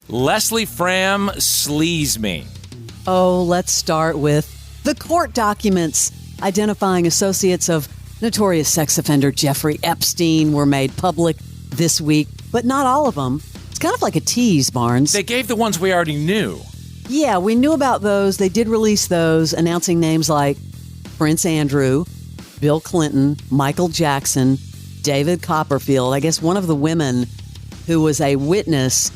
Leslie Fram, Sleaze me. Oh, let's start with the court documents identifying associates of notorious sex offender Jeffrey Epstein were made public this week, but not all of them. It's kind of like a tease, Barnes. They gave the ones we already knew. Yeah, we knew about those. They did release those, announcing names like Prince Andrew, Bill Clinton, Michael Jackson, David Copperfield. I guess one of the women who was a witness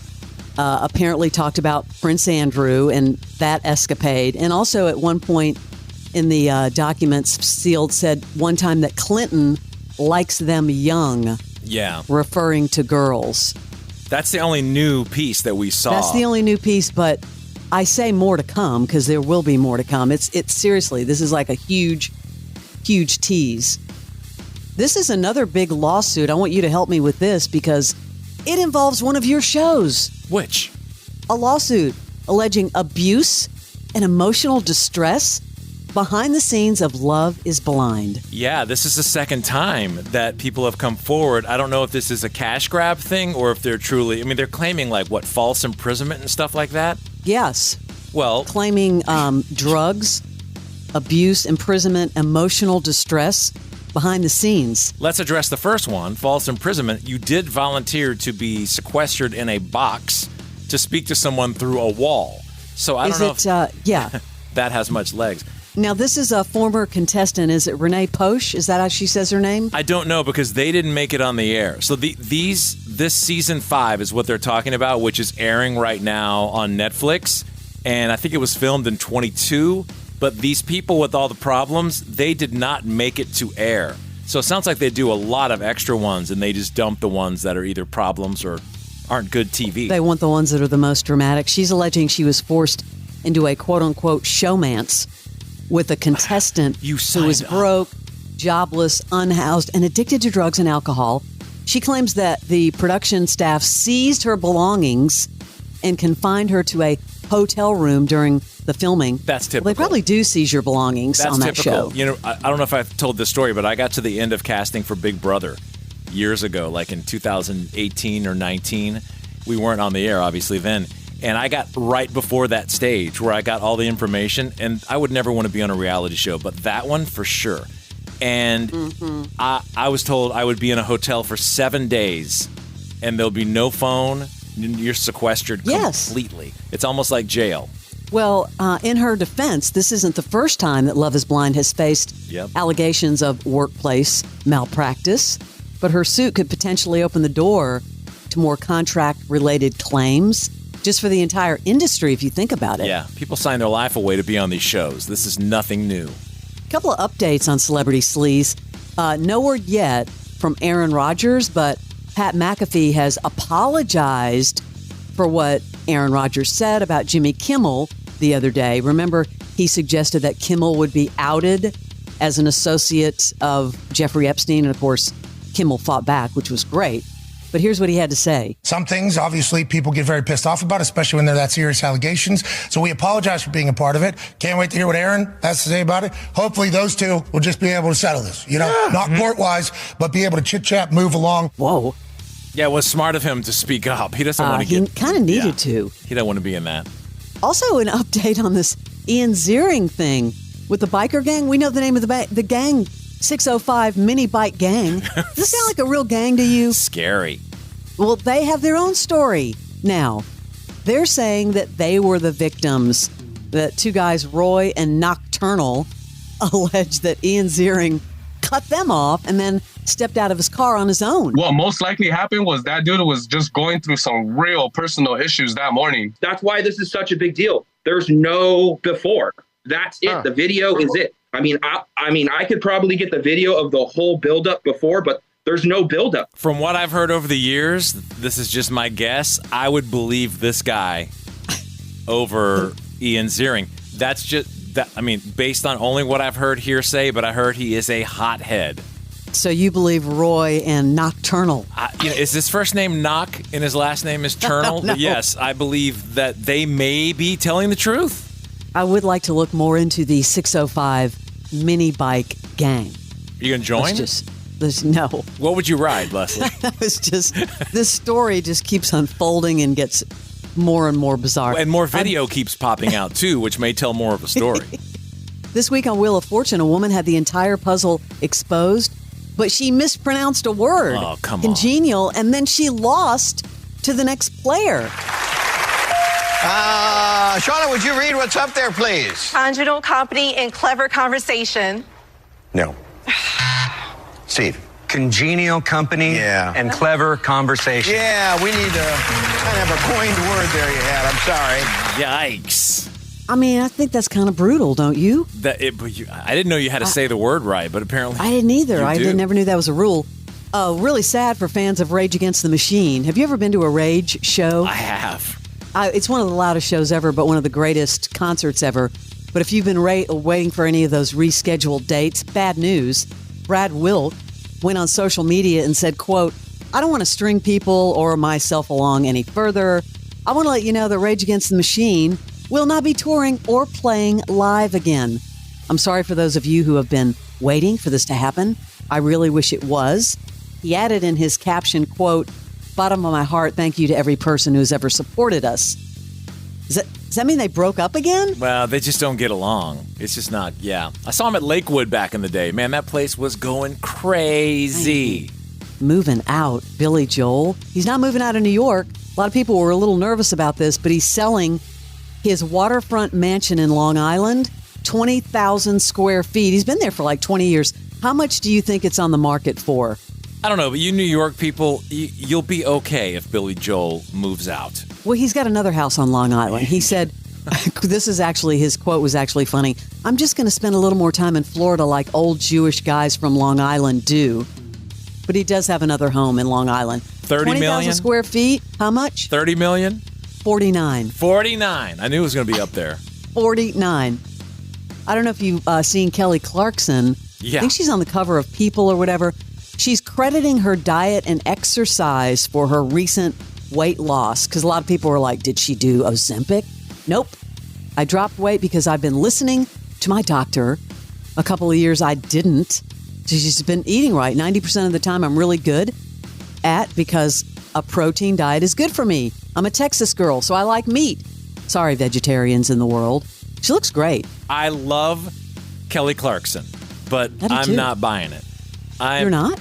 apparently talked about Prince Andrew and that escapade. And also at one point in the documents, Sealed said one time that Clinton likes them young. Yeah. Referring to girls. That's the only new piece that we saw. That's the only new piece, but I say more to come because there will be more to come. It's seriously, this is like a huge tease. This is another big lawsuit. I want you to help me with this because it involves one of your shows. Which? A lawsuit alleging abuse and emotional distress behind the scenes of Love is Blind. Yeah, this is the second time that people have come forward. I don't know if this is a cash grab thing or if they're truly, they're claiming false imprisonment and stuff like that? Yes. Well, claiming drugs, abuse, imprisonment, emotional distress behind the scenes. Let's address the first one, false imprisonment. You did volunteer to be sequestered in a box to speak to someone through a wall. So I don't know if yeah. that has much legs. Now, this is a former contestant. Is it Renee Posh? Is that how she says her name? I don't know because they didn't make it on the air. So this season 5 is what they're talking about, which is airing right now on Netflix. And I think it was filmed in 22. But these people with all the problems, they did not make it to air. So it sounds like they do a lot of extra ones and they just dump the ones that are either problems or aren't good TV. They want the ones that are the most dramatic. She's alleging she was forced into a quote-unquote showmance with a contestant who was broke, jobless, unhoused, and addicted to drugs and alcohol. She claims that the production staff seized her belongings and confined her to a hotel room during the filming. That's typical. Well, they probably do seize your belongings on that show. I don't know if I've told this story, but I got to the end of casting for Big Brother years ago, like in 2018 or 19. We weren't on the air, obviously, then. And I got right before that stage where I got all the information, and I would never want to be on a reality show, but that one for sure. And I was told I would be in a hotel for 7 days, and there'll be no phone. You're sequestered completely. It's almost like jail. Well, in her defense, this isn't the first time that Love is Blind has faced allegations of workplace malpractice, but her suit could potentially open the door to more contract-related claims just for the entire industry, if you think about it. Yeah, people sign their life away to be on these shows. This is nothing new. A couple of updates on Celebrity Sleaze. No word yet from Aaron Rodgers, but Pat McAfee has apologized for what Aaron Rodgers said about Jimmy Kimmel the other day. Remember, he suggested that Kimmel would be outed as an associate of Jeffrey Epstein, and of course, Kimmel fought back, which was great. But here's what he had to say. Some things, obviously, people get very pissed off about, especially when they're that serious allegations. So we apologize for being a part of it. Can't wait to hear what Aaron has to say about it. Hopefully those two will just be able to settle this, not court-wise, but be able to chit-chat, move along. Whoa. Yeah, it was smart of him to speak up. He doesn't want to get... He kind of needed to. He doesn't want to be in that. Also, an update on this Ian Ziering thing with the biker gang. We know the name of the gang, 605 Mini Bike Gang. Does this sound like a real gang to you? Scary. Well, they have their own story now. They're saying that they were the victims. The two guys, Roy and Nocturnal, allege that Ian Ziering cut them off and then stepped out of his car on his own. What most likely happened was that dude was just going through some real personal issues that morning. That's why this is such a big deal. There's no before. That's it. The video is it. I mean, I could probably get the video of the whole buildup before, but there's no buildup. From what I've heard over the years, this is just my guess, I would believe this guy over Ian Ziering. That's just that. I mean, based on only what I've heard hearsay, but I heard he is a hothead. So you believe Roy and Nocturnal? Is his first name Knock and his last name is Turnal? No. Yes, I believe that they may be telling the truth. I would like to look more into the 605 Mini Bike Gang. Are you going to join? No. What would you ride, Leslie? That was just, this story just keeps unfolding and gets more and more bizarre. And more video keeps popping out, too, which may tell more of a story. This week on Wheel of Fortune, a woman had the entire puzzle exposed, but she mispronounced a word. Oh, come on. Congenial, and then she lost to the next player. Shauna, would you read what's up there, please? Conjugal company and clever conversation. No. Steve. Congenial company and clever conversation. Yeah, we need to kind of have a coined word there you had. I'm sorry. Yikes. I mean, I think that's kind of brutal, don't you? I didn't know you had to say the word right, but apparently I didn't either. I do. never knew that was a rule. Really sad for fans of Rage Against the Machine. Have you ever been to a Rage show? I have. It's one of the loudest shows ever, but one of the greatest concerts ever. But if you've been waiting for any of those rescheduled dates, bad news. Brad Wilk went on social media and said, quote, "I don't want to string people or myself along any further. I want to let you know that Rage Against the Machine will not be touring or playing live again. I'm sorry for those of you who have been waiting for this to happen. I really wish it was." He added in his caption, quote, "Bottom of my heart, thank you to every person who's ever supported us." Does that mean they broke up again? Well, they just don't get along. It's just not, I saw him at Lakewood back in the day. Man, that place was going crazy. Moving out, Billy Joel. He's not moving out of New York. A lot of people were a little nervous about this, but he's selling his waterfront mansion in Long Island, 20,000 square feet. He's been there for like 20 years. How much do you think it's on the market for? I don't know, but you New York people, you'll be okay if Billy Joel moves out. Well, he's got another house on Long Island. He said, his quote was actually funny. "I'm just going to spend a little more time in Florida like old Jewish guys from Long Island do." But he does have another home in Long Island. 30 million? 20,000 square feet. How much? 30 million? 49. 49. I knew it was going to be up there. 49. I don't know if you've seen Kelly Clarkson. Yeah. I think she's on the cover of People or whatever. She's crediting her diet and exercise for her recent weight loss, because a lot of people were like, did she do Ozempic? Nope. I dropped weight because I've been listening to my doctor. A couple of years I didn't. She's been eating right. 90% of the time I'm really good at, because a protein diet is good for me. I'm a Texas girl, so I like meat. Sorry, vegetarians in the world. She looks great. I love Kelly Clarkson, but I'm not buying it. You're not?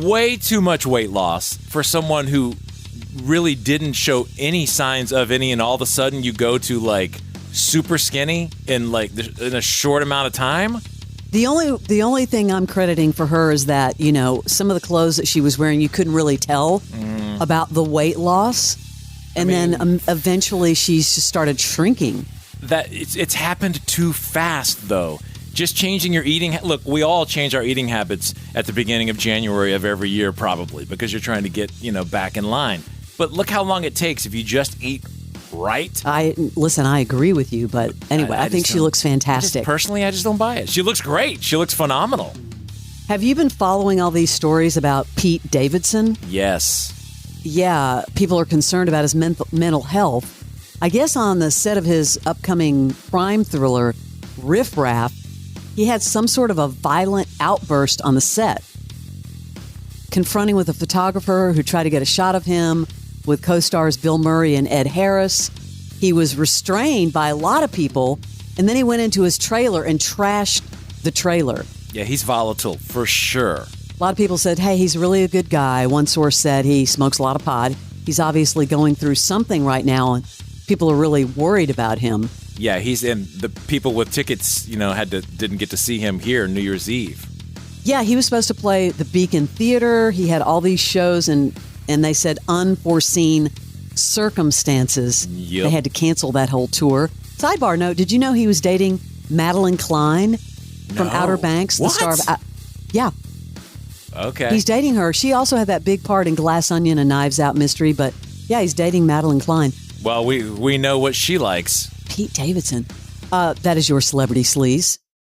Way too much weight loss for someone who really didn't show any signs of any, and all of a sudden you go to like super skinny in a short amount of time. The only thing I'm crediting for her is that, you know, some of the clothes that she was wearing, you couldn't really tell about the weight loss. And then eventually she's just started shrinking. That it's happened too fast, though. Just changing your eating. Look, we all change our eating habits at the beginning of January of every year, probably, because you're trying to get, back in line. But look how long it takes if you just eat right. I agree with you, but anyway, I think she looks fantastic. Personally, I just don't buy it. She looks great. She looks phenomenal. Have you been following all these stories about Pete Davidson? Yes. Yeah, people are concerned about his mental health. I guess on the set of his upcoming crime thriller, Riff Raff, he had some sort of a violent outburst on the set, confronting with a photographer who tried to get a shot of him with co-stars Bill Murray and Ed Harris. He was restrained by a lot of people, and then he went into his trailer and trashed the trailer. Yeah, he's volatile for sure. A lot of people said, hey, he's really a good guy. One source said he smokes a lot of pot. He's obviously going through something right now, and people are really worried about him. Yeah, he's in. The people with tickets, didn't get to see him here New Year's Eve. Yeah, he was supposed to play the Beacon Theater. He had all these shows, and they said unforeseen circumstances. Yep. They had to cancel that whole tour. Sidebar note, did you know he was dating Madeline Klein from Outer Banks? What? The star of... yeah. Okay. He's dating her. She also had that big part in Glass Onion and Knives Out Mystery, but yeah, he's dating Madeline Klein. Well, we know what she likes. Pete Davidson. That is your celebrity sleaze.